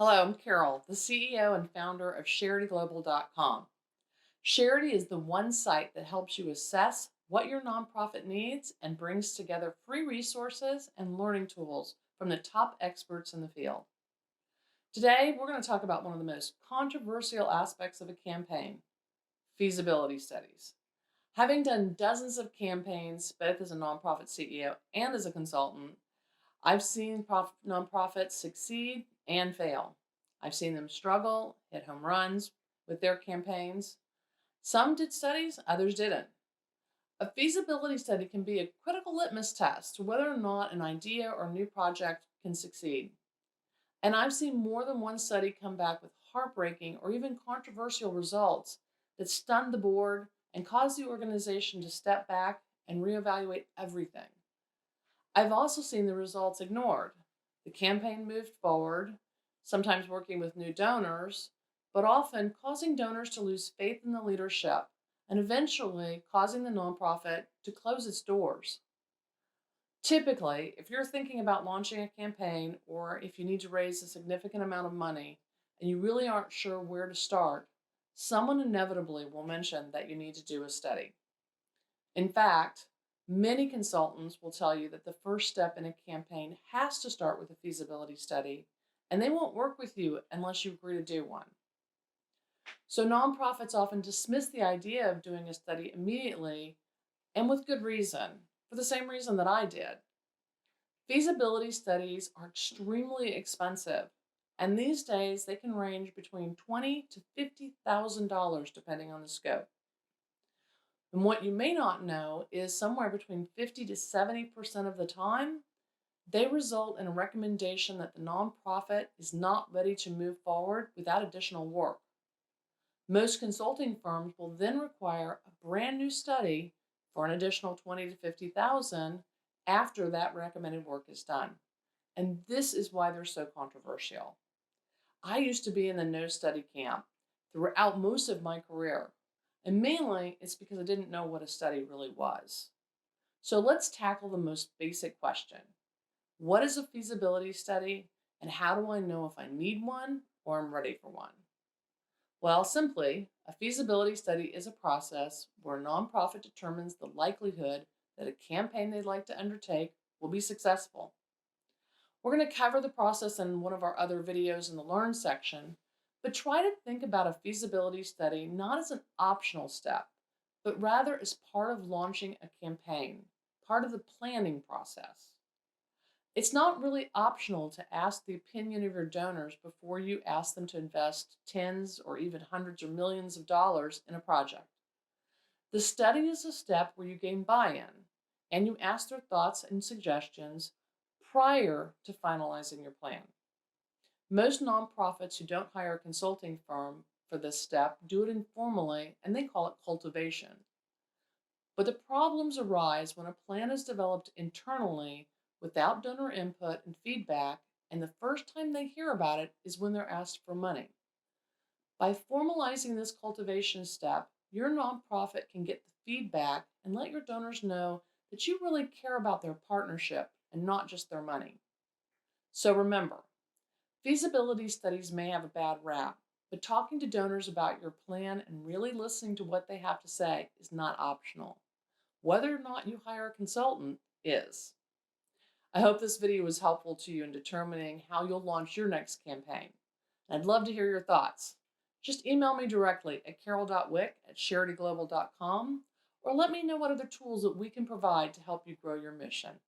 Hello, I'm Carol, the CEO and founder of charityglobal.com. Charity is the one site that helps you assess what your nonprofit needs and brings together free resources and learning tools from the top experts in the field. Today, we're going to talk about one of the most controversial aspects of a campaign: feasibility studies. Having done dozens of campaigns, both as a nonprofit CEO and as a consultant, I've seen nonprofits succeed and fail. I've seen them struggle, hit home runs with their campaigns. Some did studies, others didn't. A feasibility study can be a critical litmus test to whether or not an idea or new project can succeed. And I've seen more than one study come back with heartbreaking or even controversial results that stunned the board and caused the organization to step back and reevaluate everything. I've also seen the results ignored. The campaign moved forward, sometimes working with new donors, but often causing donors to lose faith in the leadership and eventually causing the nonprofit to close its doors. Typically, if you're thinking about launching a campaign or if you need to raise a significant amount of money and you really aren't sure where to start, someone inevitably will mention that you need to do a study. In fact, many consultants will tell you that the first step in a campaign has to start with a feasibility study, and they won't work with you unless you agree to do one. So nonprofits often dismiss the idea of doing a study immediately, and with good reason, for the same reason that I did. Feasibility studies are extremely expensive, and these days they can range between $20,000 to $50,000 depending on the scope. And what you may not know is somewhere between 50 to 70% of the time, they result in a recommendation that the nonprofit is not ready to move forward without additional work. Most consulting firms will then require a brand new study for an additional 20 to 50,000 after that recommended work is done. And this is why they're so controversial. I used to be in the no study camp throughout most of my career. And mainly it's because I didn't know what a study really was. So let's tackle the most basic question. What is a feasibility study, and how do I know if I need one or I'm ready for one? Well, simply, a feasibility study is a process where a nonprofit determines the likelihood that a campaign they'd like to undertake will be successful. We're going to cover the process in one of our other videos in the Learn section, but try to think about a feasibility study not as an optional step, but rather as part of launching a campaign, part of the planning process. It's not really optional to ask the opinion of your donors before you ask them to invest tens or even hundreds or millions of dollars in a project. The study is a step where you gain buy-in and you ask their thoughts and suggestions prior to finalizing your plan. Most nonprofits who don't hire a consulting firm for this step do it informally, and they call it cultivation. But the problems arise when a plan is developed internally without donor input and feedback, and the first time they hear about it is when they're asked for money. By formalizing this cultivation step, your nonprofit can get the feedback and let your donors know that you really care about their partnership and not just their money. So remember, feasibility studies may have a bad rap, but talking to donors about your plan and really listening to what they have to say is not optional. Whether or not you hire a consultant is. I hope this video was helpful to you in determining how you'll launch your next campaign. And I'd love to hear your thoughts. Just email me directly at carol.wick@charityglobal.com, or let me know what other tools that we can provide to help you grow your mission.